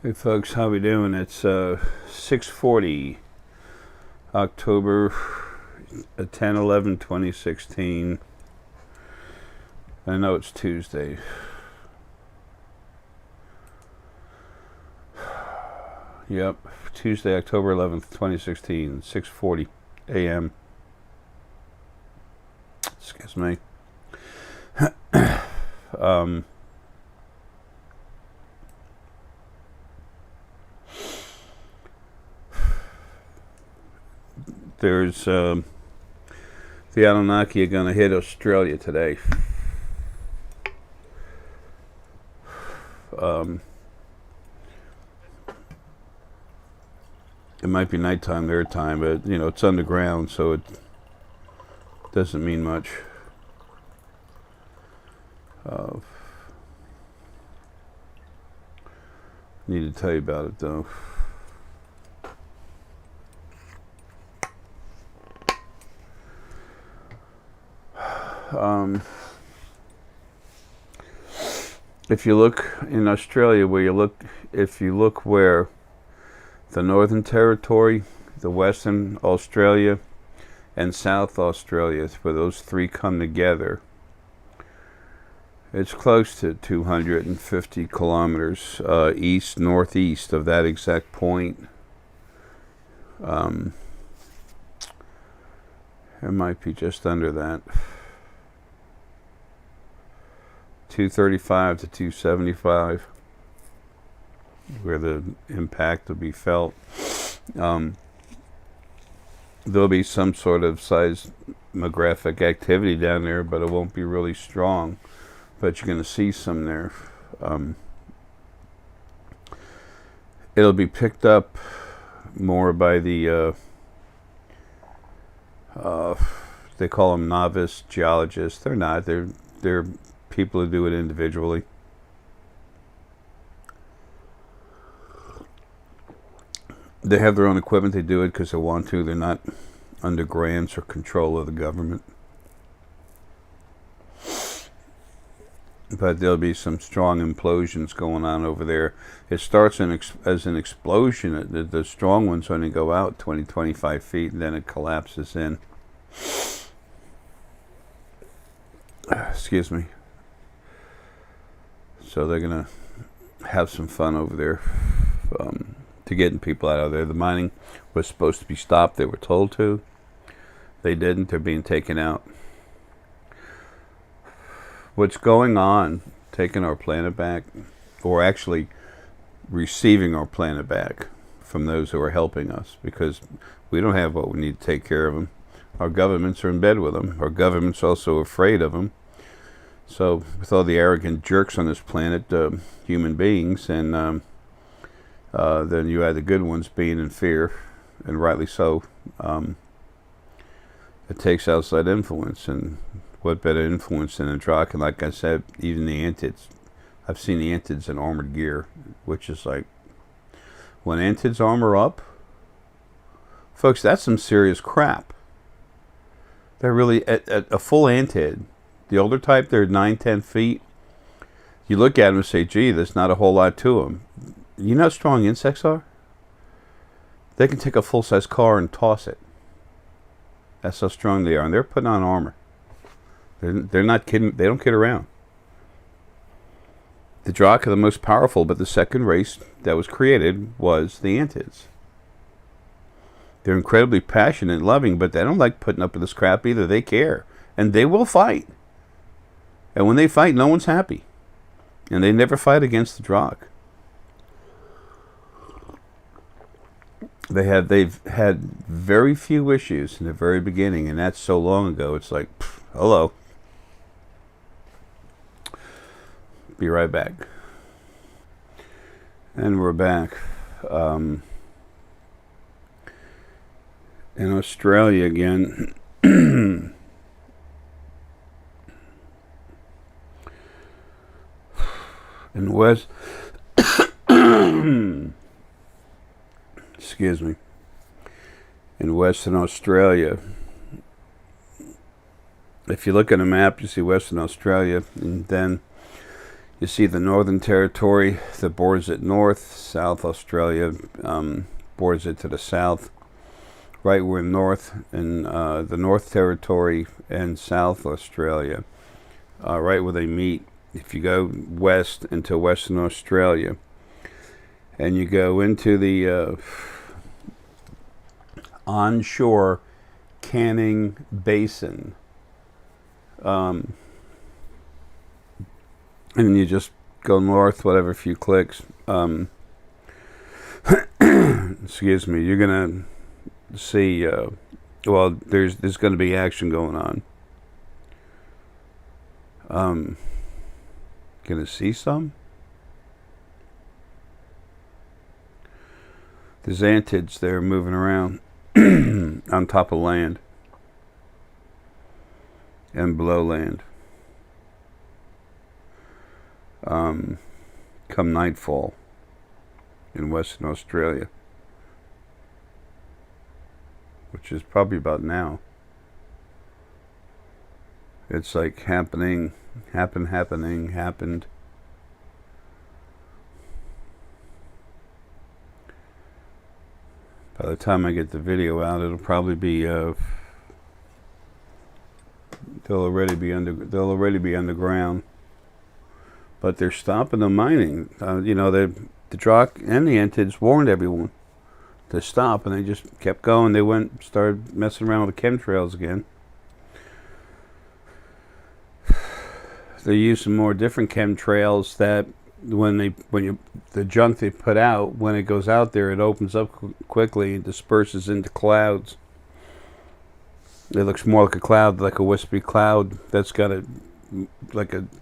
Hey folks, how we doing? It's 6:40, October 10/11/2016. I know it's Tuesday. Yep, Tuesday, October 11th, 2016, 6:40 a.m. Excuse me. There's the Anunnaki are going to hit Australia today. It might be nighttime their time, but it's underground, so it doesn't mean much. Need to tell you about it though. If you look in Australia, if you look where the Northern Territory, the Western Australia, and South Australia, where those three come together, it's close to 250 kilometers northeast of that exact point. It might be just under that. 235 to 275, where the impact will be felt. There'll be some sort of seismographic activity down there, but it won't be really strong. But you're going to see some there. It'll be picked up more by the they call them novice geologists. They're not. They're people who do it individually. They have their own equipment. They do it because they want to. They're not under grants or control of the government. But there'll be some strong implosions going on over there. It starts as an explosion. The strong ones only go out 20-25 feet, and then it collapses in. Excuse me. So they're going to have some fun over there to getting people out of there. The mining was supposed to be stopped. They were told to. They didn't. They're being taken out. What's going on, taking our planet back, or actually receiving our planet back from those who are helping us, because we don't have what we need to take care of them. Our governments are in bed with them. Our government's also afraid of them. So with all the arrogant jerks on this planet, human beings, and then you had the good ones being in fear, and rightly so. It takes outside influence, and what better influence than a Drachk? And like I said, even the Antids. I've seen the Antids in armored gear, which is like, when Antids armor up, folks, that's some serious crap. They're really, a full Antid, the older type, they're 9-10 feet. You look at them and say, gee, there's not a whole lot to them. You know how strong insects are? They can take a full-size car and toss it. That's how strong they are. And they're putting on armor. They're not kidding. They don't kid around. The Drachk are the most powerful, but the second race that was created was the Antids. They're incredibly passionate and loving, but they don't like putting up with this crap either. They care. And they will fight. And when they fight, no one's happy. And they never fight against the Drachk. They've had very few issues in the very beginning, and that's so long ago. It's like, hello. Be right back. And we're back. In Australia again. In West excuse me, in Western Australia, if you look at a map, you see Western Australia, and then You see the Northern Territory that borders it north, South Australia borders it to the south. Right where north and the North Territory and South Australia, right where they meet. If you go west into Western Australia, and you go into the onshore Canning Basin, and you just go north, whatever, a few clicks. Excuse me. You're gonna see. Well, there's going to be action going on. Gonna see some. There's Antids there moving around on top of land and below land. Come nightfall in Western Australia, which is probably about now. It's like happened. By the time I get the video out, it'll probably be they'll already be underground. But they're stopping the mining. The Drachk and the Antids warned everyone to stop, and they just kept going. They started messing around with the chemtrails again. They use some more different chemtrails that the junk they put out, when it goes out there, it opens up quickly and disperses into clouds. It looks more like a cloud, like a wispy cloud that's got a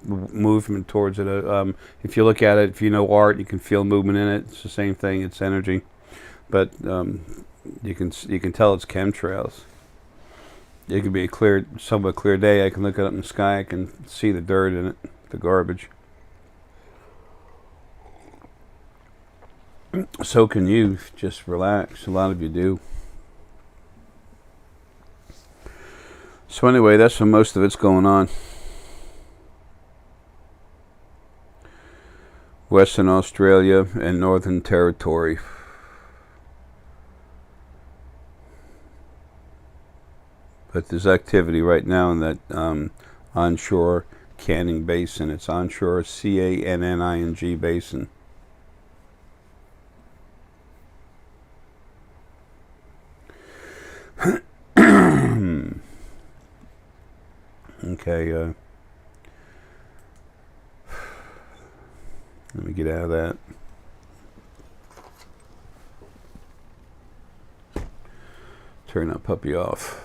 movement towards it. If you look at it, if you know art, you can feel movement in it. It's the same thing. It's energy, but you can tell it's chemtrails. It could be a somewhat clear day. I can look it up in the sky. I can see the dirt in it, the garbage. So can you. Just relax. A lot of you do. So anyway, that's when most of it's going on. Western Australia and Northern Territory. But there's activity right now in that onshore Canning Basin. It's onshore Canning Basin. Okay, let me get out of that. Turn that puppy off.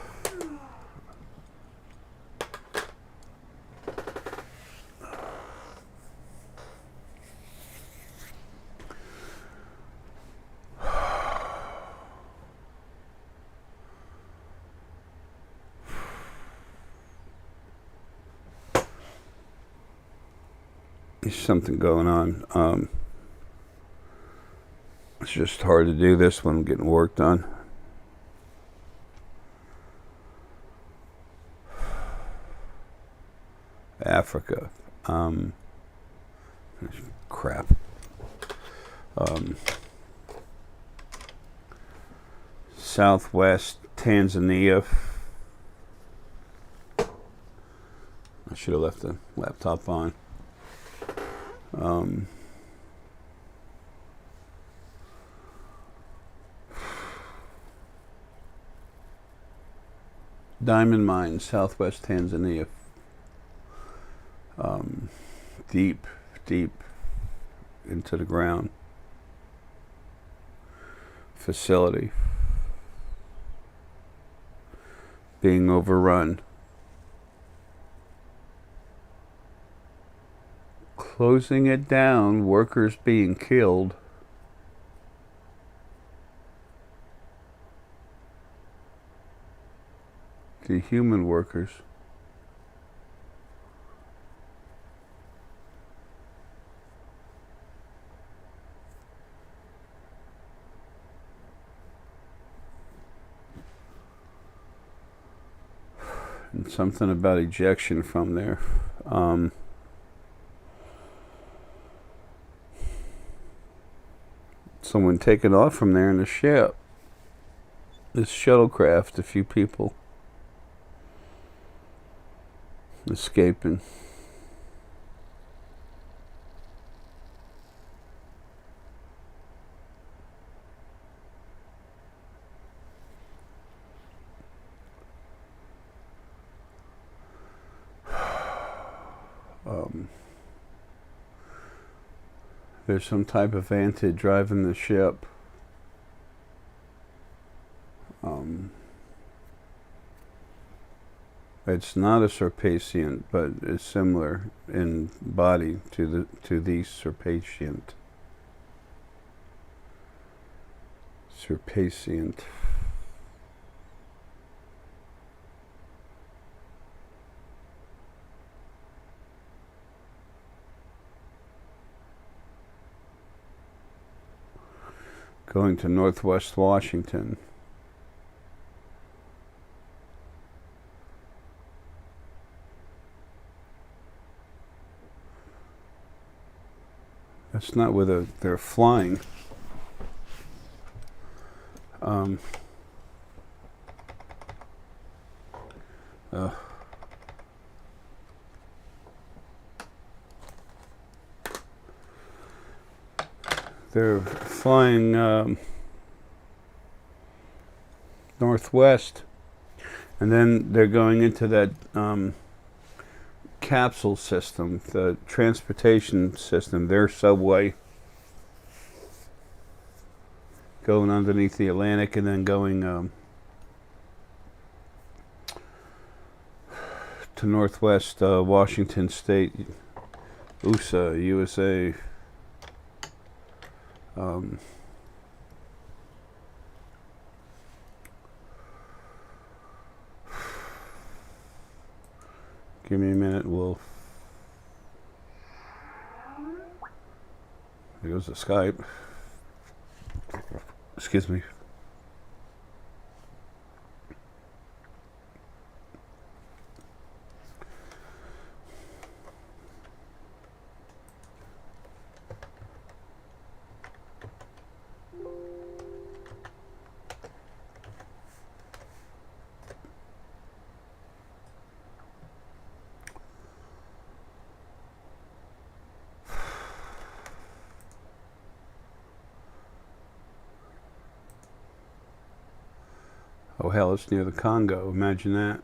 There's something going on. It's just hard to do this when I'm getting work done. Africa. Crap. Southwest Tanzania. I should have left the laptop on. Diamond mines, Southwest Tanzania. Deep into the ground. Facility being overrun. Closing it down, workers being killed. The human workers. And something about ejection from there. someone taking off from there in a ship. This shuttlecraft, a few people escaping. There's some type of Antid driving the ship. It's not a Circassian, but it's similar in body to the Circassian. Circassian. Going to Northwest Washington. That's not where they're flying. They're flying northwest, and then they're going into that capsule system, the transportation system, their subway, going underneath the Atlantic and then going to Northwest Washington State, USA. Give me a minute, there goes the Skype. Excuse me. Oh hell, it's near the Congo. Imagine that.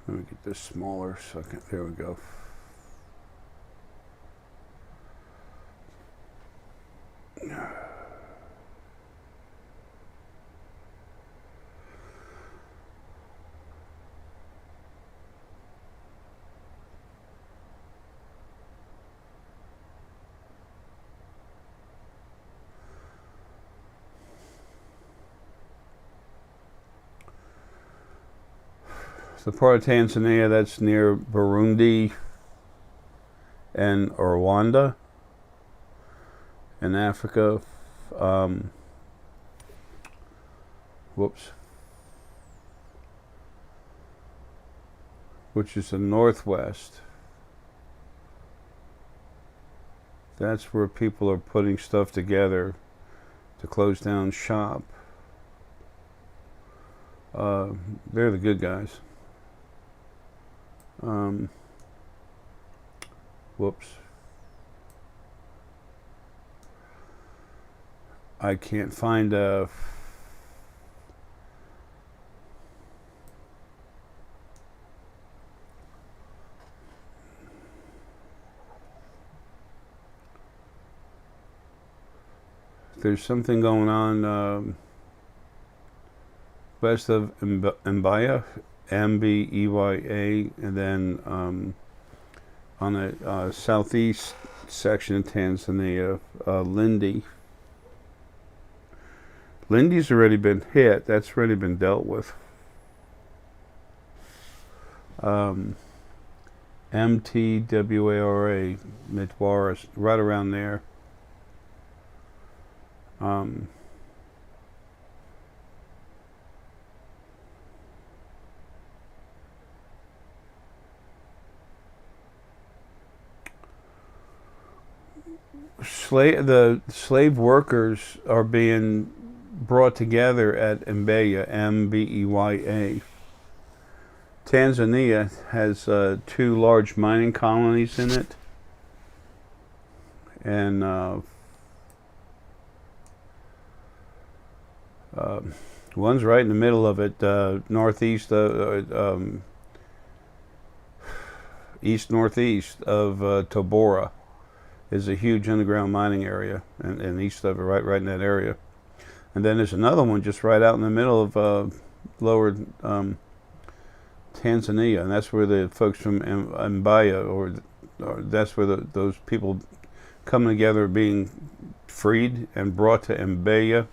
Let me get this smaller so I can, there we go. The part of Tanzania that's near Burundi and Rwanda in Africa. Which is the northwest. That's where people are putting stuff together to close down shop. They're the good guys. I can't find a there's something going on west of Mbaya, Mbaya, and then on the southeast section of Tanzania, Lindi. Lindy's already been hit. That's already been dealt with. MTWARA, Mitwaras, right around there. The slave workers are being brought together at Mbeya, Mbeya. Tanzania has 2 large mining colonies in it, and one's right in the middle of it, northeast, east-northeast of Tabora. Is a huge underground mining area, and east of it, right in that area. And then there's another one just right out in the middle of lower Tanzania, and that's where the folks from Mbeya, or that's where those people coming together are being freed and brought to Mbeya.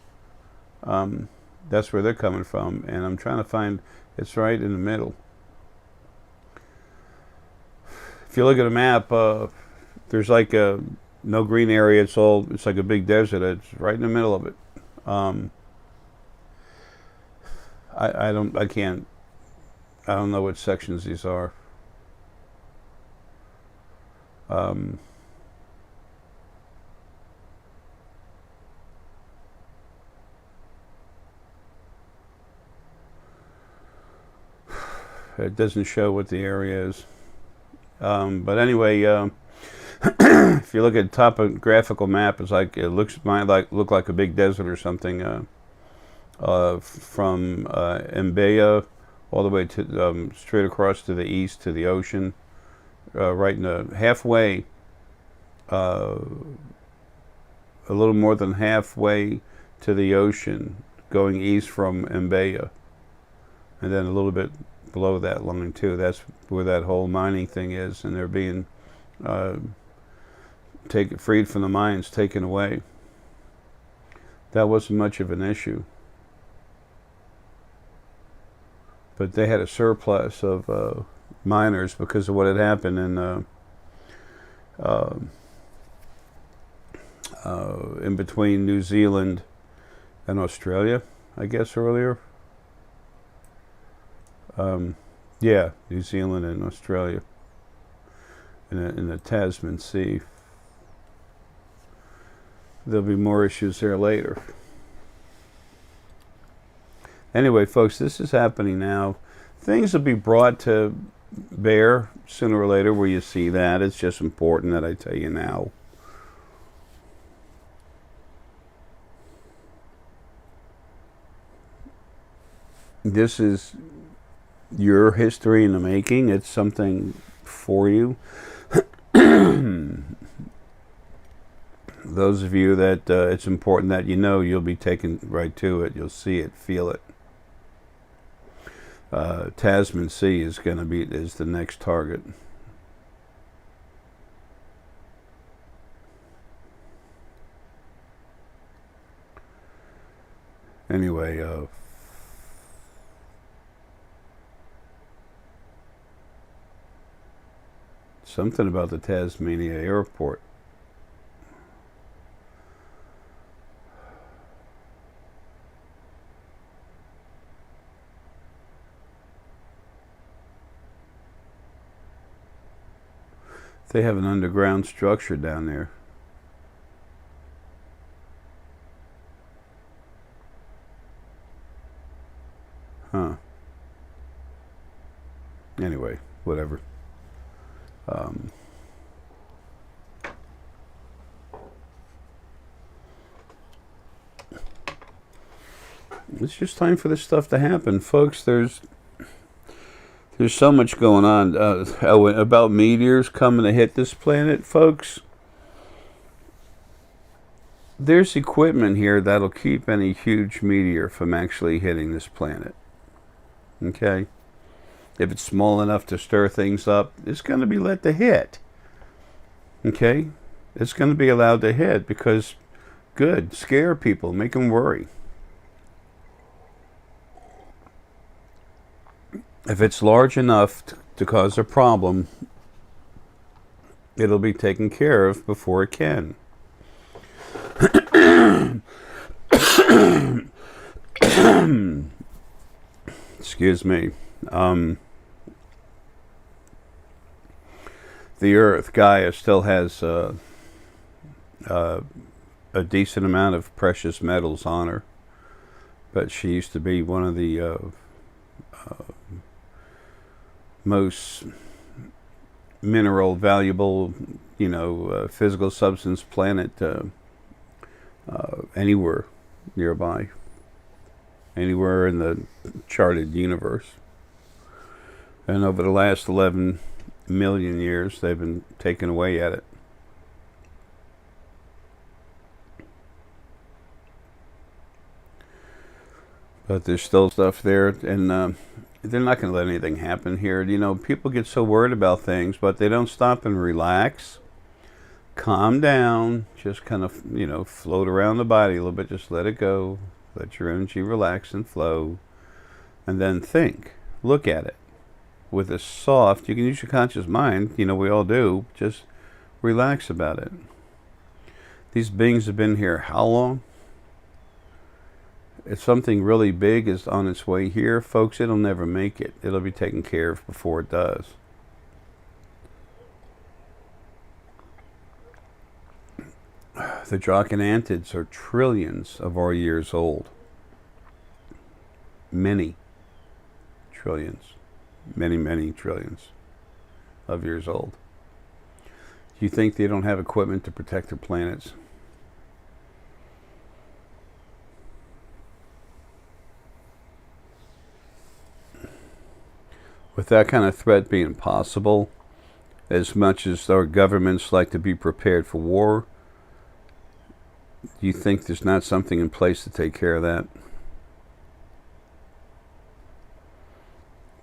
That's where they're coming from, and I'm trying to find, it's right in the middle. If you look at a map, there's like no green area. It's like a big desert. It's right in the middle of it. I don't know what sections these are. It doesn't show what the area is. But anyway, if you look at the topographical map, it's like it might look like a big desert or something. From Mbeya all the way to straight across to the east to the ocean, right in the halfway, a little more than halfway to the ocean, going east from Mbeya, and then a little bit below that line too. That's where that whole mining thing is, and they're being freed from the mines, taken away. That wasn't much of an issue, but they had a surplus of miners because of what had happened in between New Zealand and Australia, I guess, earlier. Yeah, New Zealand and Australia in the Tasman Sea. There'll be more issues there later. Anyway, folks, this is happening now. Things will be brought to bear sooner or later where you see that. It's just important that I tell you now. This is your history in the making. It's something for you. Those of you that it's important that you know, you'll be taken right to it. You'll see it, feel it. Tasman Sea is the next target. Anyway, something about the Tasmania airport. They have an underground structure down there. Huh. Anyway, whatever. It's just time for this stuff to happen, folks. There's so much going on. About meteors coming to hit this planet, folks. There's equipment here that'll keep any huge meteor from actually hitting this planet. Okay? If it's small enough to stir things up, it's going to be let to hit. Okay? It's going to be allowed to hit because, good, scare people, make them worry. If it's large enough to cause a problem, It'll be taken care of before it can. Excuse me. The Earth, Gaia, still has a decent amount of precious metals on her, but she used to be one of the most mineral valuable, physical substance planet anywhere nearby, anywhere in the charted universe. And over the last 11 million years, they've been taken away at it. But there's still stuff there, and they're not going to let anything happen here. People get so worried about things, but they don't stop and relax, calm down, just kind of, float around the body a little bit, just let it go, let your energy relax and flow, and then think, look at it. With a soft, you can use your conscious mind, we all do, just relax about it. These beings have been here how long? If something really big is on its way here, folks, it'll never make it. It'll be taken care of before it does. The Drachk and Antids are trillions of our years old. Many trillions. Many, many trillions of years old. Do you think they don't have equipment to protect their planets? With that kind of threat being possible, as much as our governments like to be prepared for war, do you think there's not something in place to take care of that?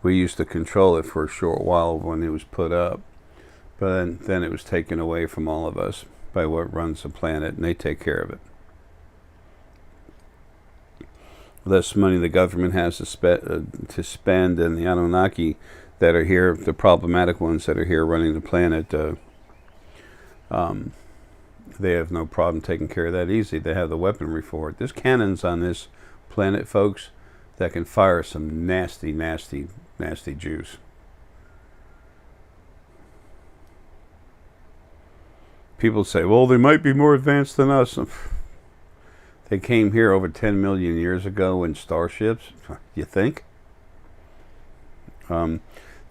We used to control it for a short while when it was put up, but then it was taken away from all of us by what runs the planet, and they take care of it. Less money the government has to spend, and the Anunnaki that are here, the problematic ones that are here running the planet, they have no problem taking care of that easy. They have the weaponry for it. There's cannons on this planet, folks, that can fire some nasty, nasty, nasty juice. People say, well, they might be more advanced than us. They came here over 10 million years ago in starships. You think?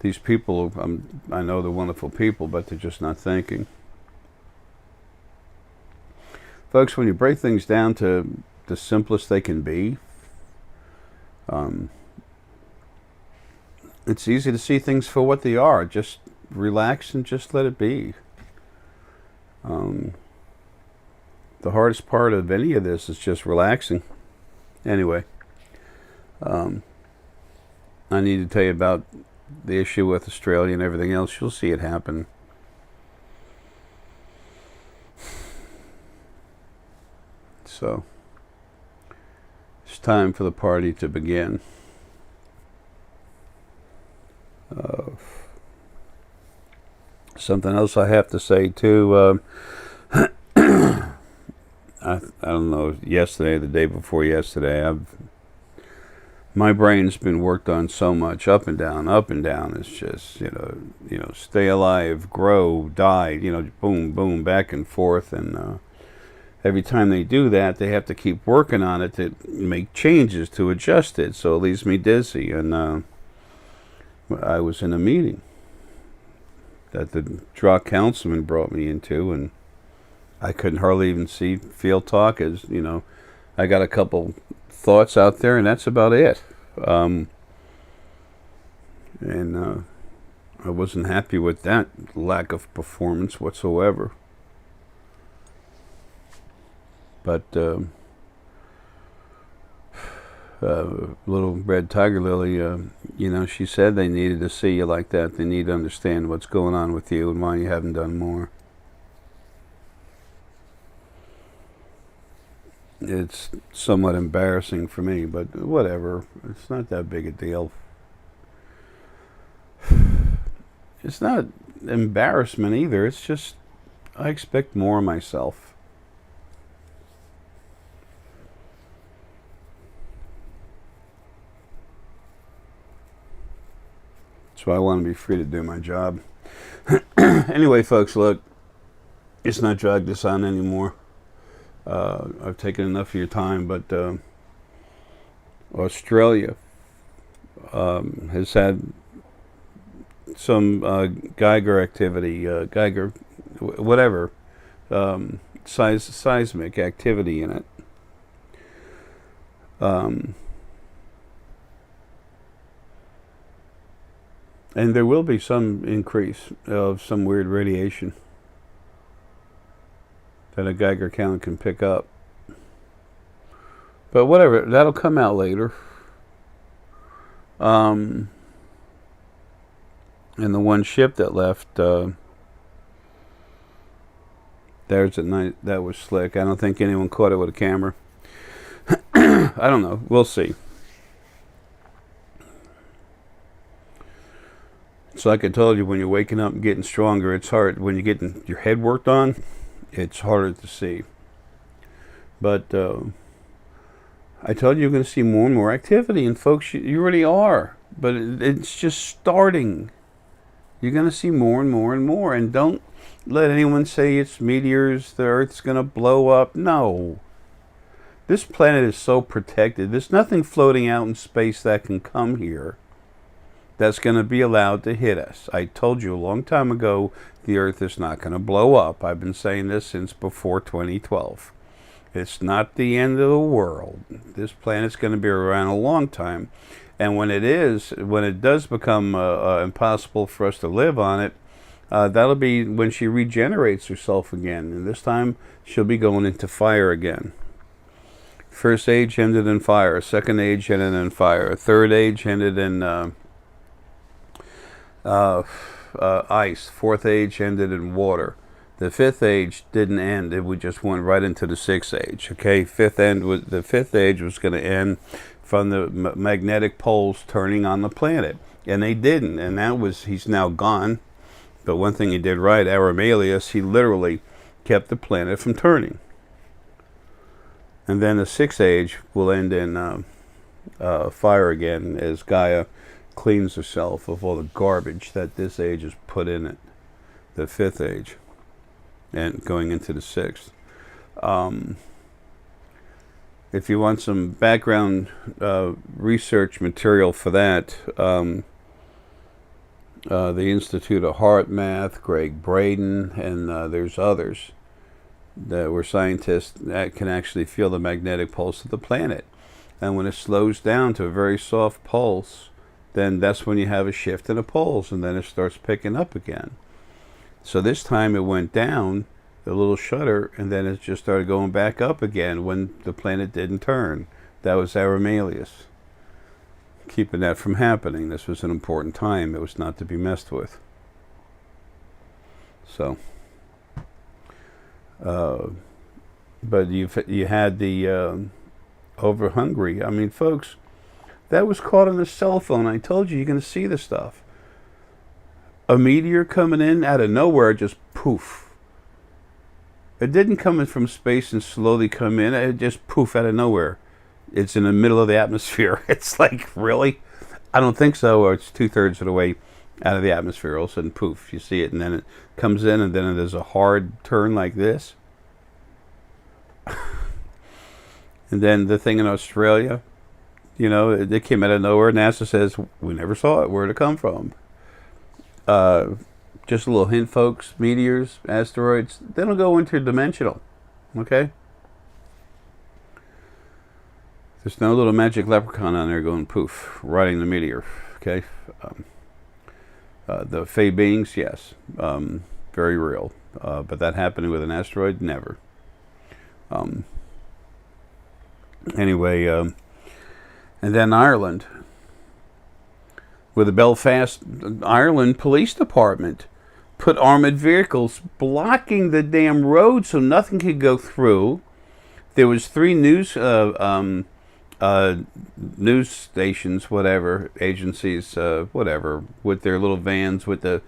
These people, I know they're wonderful people, but they're just not thinking. Folks, when you break things down to the simplest they can be, it's easy to see things for what they are. Just relax and just let it be. The hardest part of any of this is just relaxing. Anyway, I need to tell you about the issue with Australia and everything else. You'll see it happen. So, it's time for the party to begin. Something else I have to say too. I don't know, yesterday, the day before yesterday, my brain's been worked on so much, up and down, up and down. It's just, stay alive, grow, die, boom, boom, back and forth. And every time they do that, they have to keep working on it to make changes, to adjust it. So it leaves me dizzy. And I was in a meeting that the Drachk councilman brought me into, and I couldn't hardly even feel talk, as I got a couple thoughts out there, and that's about it. I wasn't happy with that lack of performance whatsoever. But little red tiger Lilly, she said they needed to see you like that. They need to understand what's going on with you and why you haven't done more. It's somewhat embarrassing for me, but whatever. It's not that big a deal. it's not embarrassment either. It's just I expect more of myself. So I want to be free to do my job. Anyway, folks, look, let's not drag this on anymore. I've taken enough of your time, but Australia has had some Geiger activity, Geiger, whatever, seismic activity in it. And there will be some increase of some weird radiation that a Geiger count can pick up. But whatever, that'll come out later. And the one ship that left, there's at night, that was slick. I don't think anyone caught it with a camera. I don't know. We'll see. It's like I told you, when you're waking up and getting stronger, it's hard. When you're getting your head worked on, it's harder to see. But I told you you're going to see more and more activity. And folks, you already are. But it's just starting. You're going to see more and more and more. And don't let anyone say it's meteors, the Earth's going to blow up. No. This planet is so protected. There's nothing floating out in space that can come here that's going to be allowed to hit us. I told you a long time ago, the Earth is not going to blow up. I've been saying this since before 2012. It's not the end of the world. This planet's going to be around a long time. And when it does become impossible for us to live on it, that'll be when she regenerates herself again. And this time, she'll be going into fire again. First age ended in fire. Second age ended in fire. Third age ended in ice. Fourth age ended in water. The fifth age didn't end. We just went right into the sixth age. Okay, the fifth age was going to end from the magnetic poles turning on the planet, and they didn't. And he's now gone. But one thing he did right, Arae, he literally kept the planet from turning. And then the sixth age will end in fire again, as Gaia cleans herself of all the garbage that this age has put in it. The fifth age, and going into the sixth. If you want some background research material for that, the Institute of Heart Math, Greg Braden, and there's others that were scientists that can actually feel the magnetic pulse of the planet. And when it slows down to a very soft pulse, then that's when you have a shift in the poles, and then it starts picking up again. So this time it went down, the little shudder, and then it just started going back up again when the planet didn't turn. That was Arae. Keeping that from happening. This was an important time. It was not to be messed with. So, but you had the over Hungary. I mean, folks, that was caught on the cell phone. I told you, you're going to see the stuff. A meteor coming in out of nowhere, just poof. It didn't come in from space and slowly come in. It just poof out of nowhere. It's in the middle of the atmosphere. It's like, really? I don't think so. Or it's 2/3 of the way out of the atmosphere. All of a sudden, poof, you see it. And then it comes in, and then it does a hard turn like this. And then the thing in Australia, you know, it came out of nowhere. NASA says, we never saw it. Where'd it come from? Just a little hint, folks. Meteors, asteroids, they don't go interdimensional. Okay? There's no little magic leprechaun on there going poof, riding the meteor. Okay? The Fey beings, yes. Very real. But that happening with an asteroid, never. Anyway, and then Ireland, with the Belfast, Ireland Police Department put armored vehicles blocking the damn road so nothing could go through. There was 3 news stations, whatever, agencies, whatever, with their little vans with the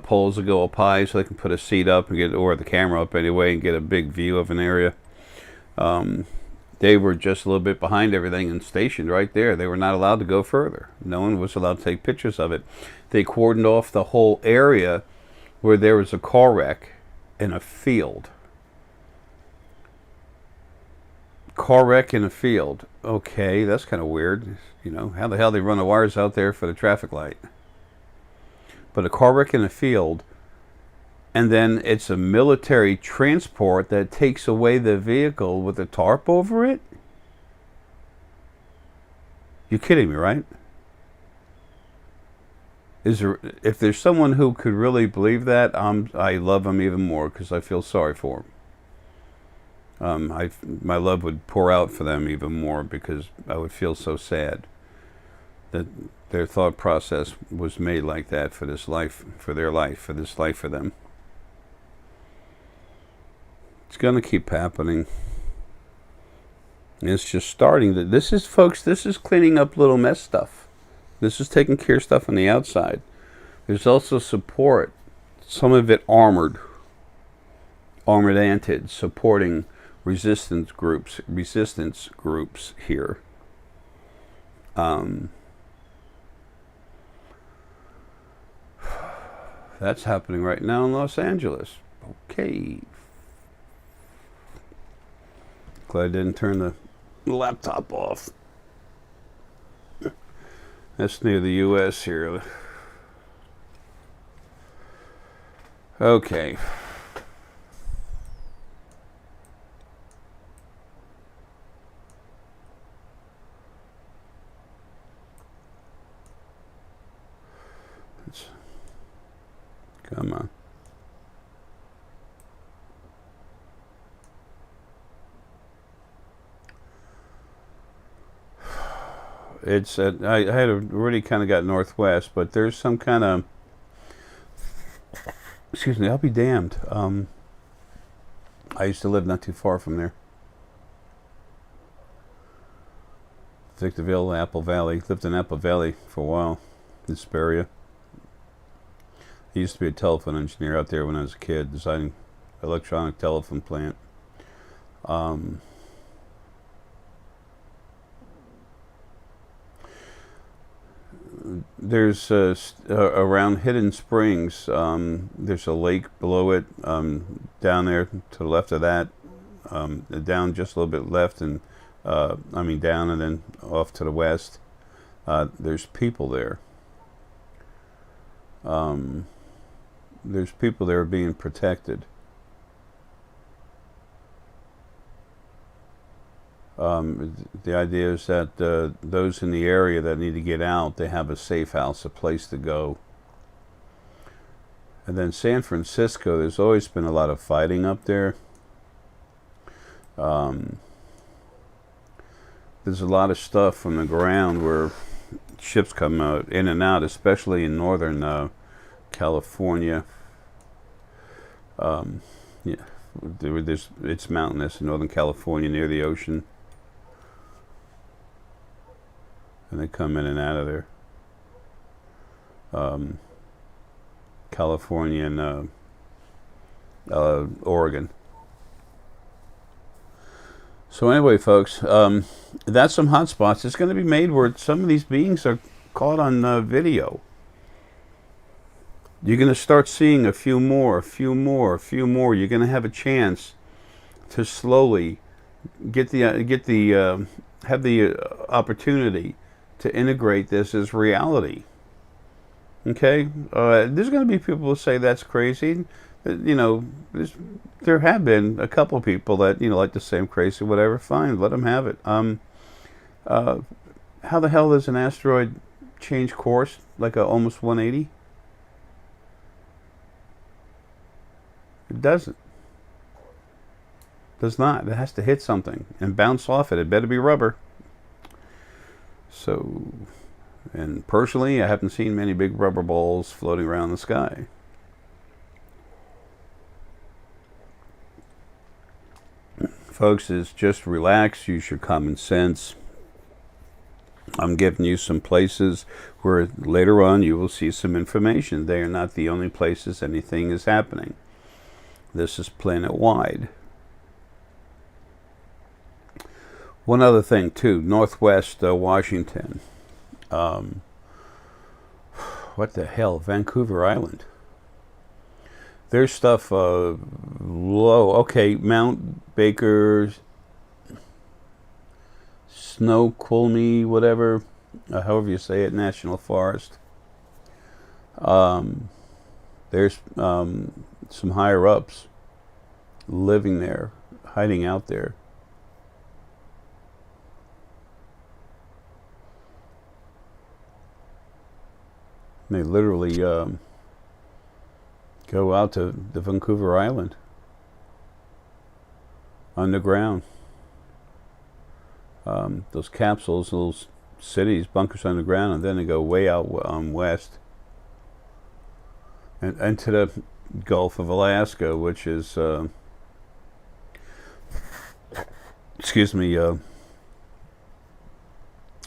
poles that go up high so they can put a seat up and get, or the camera up anyway, and get a big view of an area. They were just a little bit behind everything and stationed right there. They were not allowed to go further. No one was allowed to take pictures of it. They cordoned off the whole area where there was a car wreck in a field. Car wreck in a field. Okay, that's kind of weird. You know, how the hell they run the wires out there for the traffic light? But a car wreck in a field, and then it's a military transport that takes away the vehicle with a tarp over it? You're kidding me, right? Is there, if there's someone who could really believe that, I love them even more because I feel sorry for them. My love would pour out for them even more because I would feel so sad that their thought process was made like that for this life, for their life, for this life for them. It's going to keep happening. And it's just starting to, this is, folks, this is cleaning up little mess stuff. This is taking care of stuff on the outside. There's also support, some of it armored Antids, supporting resistance groups here. That's happening right now in Los Angeles. Okay. Glad I didn't turn the laptop off. That's near the U.S. here. Okay. Come on. It's I had already kind of got northwest, but there's some kind of, excuse me, I'll be damned. I used to live not too far from there. Victorville, Apple Valley. Lived in Apple Valley for a while, this area. I used to be a telephone engineer out there when I was a kid, designing electronic telephone plant. There's around Hidden Springs, there's a lake below it, down there to the left of that, down just a little bit left, and down and then off to the west. There's people there. There's people there being protected. The idea is that those in the area that need to get out, they have a safe house, a place to go. And then San Francisco, there's always been a lot of fighting up there. There's a lot of stuff from the ground where ships come out, in and out, especially in northern California. Yeah, it's mountainous in Northern California near the ocean. And they come in and out of there. California and Oregon. So anyway, folks, that's some hot spots. It's going to be made where some of these beings are caught on video. You're going to start seeing a few more. You're going to have a chance to slowly have the opportunity to integrate this as reality. Okay, there's going to be people who say that's crazy. You know, there have been a couple people that, you know, like to say I'm crazy, whatever. Fine, let them have it. How the hell does an asteroid change course like a almost 180? It doesn't. Does not. It has to hit something and bounce off it. It better be rubber. So, and personally, I haven't seen many big rubber balls floating around the sky. Folks, is just relax, use your common sense. I'm giving you some places where later on you will see some information. They are not the only places anything is happening. This is planet-wide. One other thing, too. Northwest Washington. What the hell? Vancouver Island. There's stuff low. Okay, Mount Baker, Snoqualmie, whatever, however you say it, National Forest. There's some higher ups living there, hiding out there. They literally go out to the Vancouver Island underground. Those capsules, those cities, bunkers underground, and then they go way out west and into the Gulf of Alaska, which is, excuse me,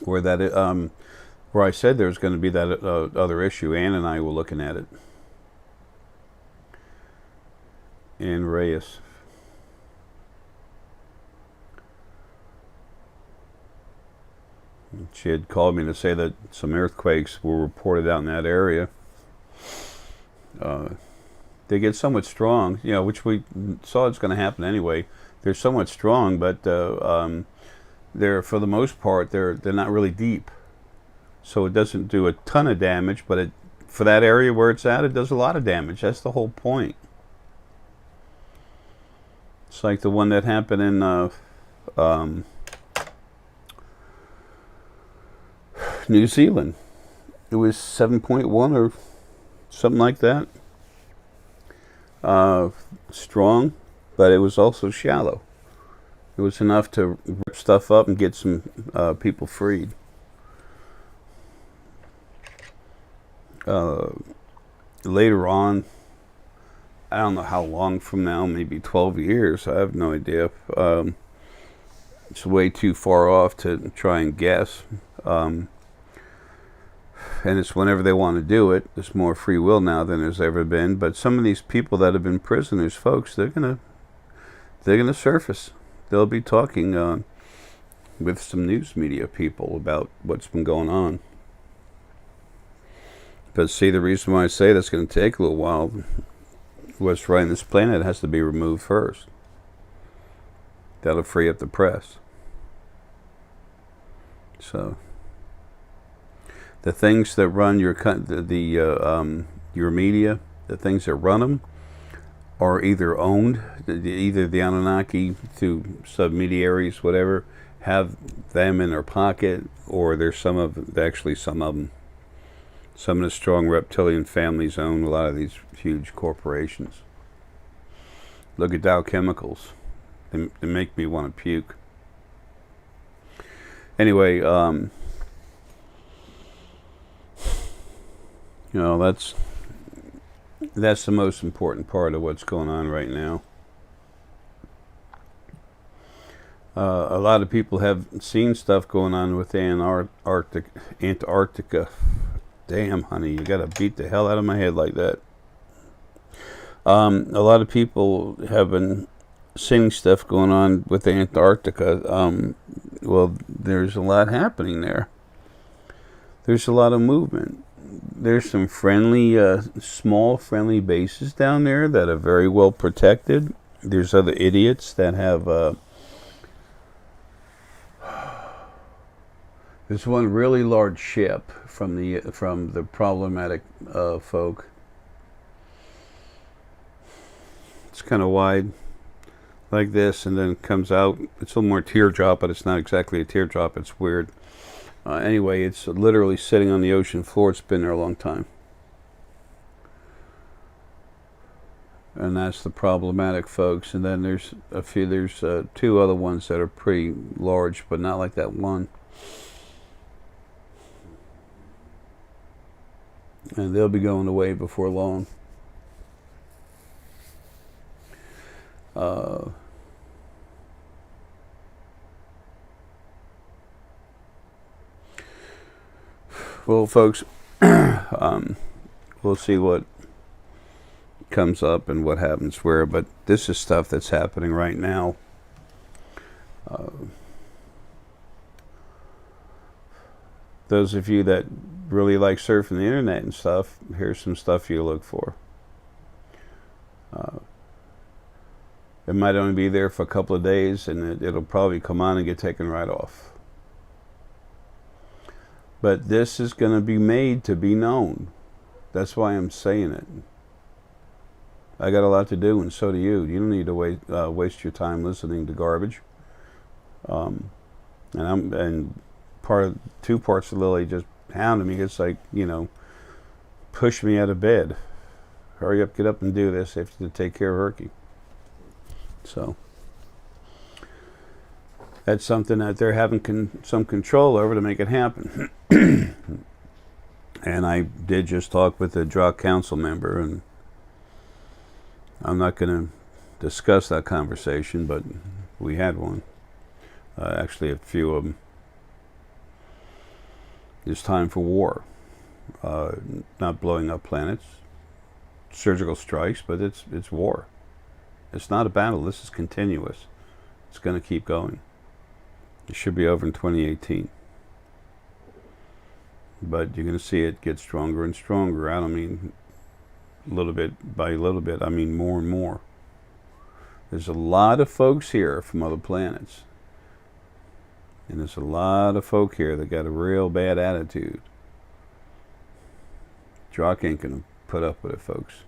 where that where I said there's going to be that other issue. Ann and I were looking at it. Ann Reyes. She had called me to say that some earthquakes were reported out in that area. They get somewhat strong, you know, which we saw it's going to happen anyway. They're somewhat strong, but they're, for the most part, they're not really deep. So it doesn't do a ton of damage, but for that area where it's at, it does a lot of damage. That's the whole point. It's like the one that happened in New Zealand. It was 7.1 or something like that. Strong, but it was also shallow. It was enough to rip stuff up and get some people freed. Later on, I don't know how long from now, maybe 12 years, I have no idea. It's way too far off to try and guess. And it's whenever they want to do it. There's more free will now than there's ever been. But some of these people that have been prisoners, folks, they're gonna surface. They'll be talking with some news media people about what's been going on. But see, the reason why I say that's going to take a little while, what's right in this planet has to be removed first. That'll free up the press. So the things that run your media, the things that run them, are either owned, either the Anunnaki through subsidiaries, whatever, have them in their pocket, or there's some of them. Some of the strong reptilian families own a lot of these huge corporations. Look at Dow Chemicals. They make me want to puke. Anyway, you know, that's the most important part of what's going on right now. A lot of people have seen stuff going on with Antarctica. Damn, honey, you gotta beat the hell out of my head like that. A lot of people have been seeing stuff going on with Antarctica. Well, there's a lot happening there. There's a lot of movement. There's some friendly, small friendly bases down there that are very well protected. There's other idiots that have... There's one really large ship from the problematic folk. It's kind of wide, like this, and then comes out. It's a little more teardrop, but it's not exactly a teardrop. It's weird. Anyway, it's literally sitting on the ocean floor. It's been there a long time. And that's the problematic folks. And then there's two other ones that are pretty large, but not like that one. And they'll be going away before long. Well, folks, we'll see what comes up and what happens where, but this is stuff that's happening right now. Those of you that really like surfing the internet and stuff, here's some stuff you look for. It might only be there for a couple of days, and it'll probably come on and get taken right off. But this is going to be made to be known. That's why I'm saying it. I got a lot to do, and so do you. You don't need to waste your time listening to garbage. And two parts of Lilly just hounded me. It's like, push me out of bed. Hurry up, get up and do this. I have to take care of Herky. So that's something that they're having some control over to make it happen. And I did just talk with a Drachk council member, and I'm not going to discuss that conversation, but we had one. Actually, a few of them. It's time for war. Not blowing up planets, surgical strikes, but it's war. It's not a battle. This is continuous. It's going to keep going. It should be over in 2018. But you're going to see it get stronger and stronger. I don't mean little bit by little bit. I mean more and more. There's a lot of folks here from other planets. And there's a lot of folk here that got a real bad attitude. Drachk ain't going to put up with it, folks.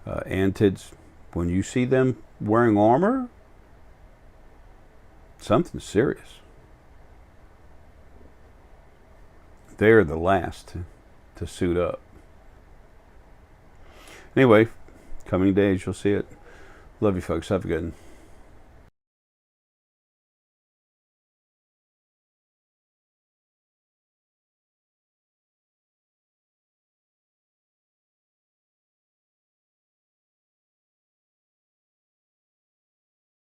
Antids, when you see them wearing armor, something's serious. They're the last to suit up. Anyway, coming days, you'll see it. Love you, folks. Have a good one.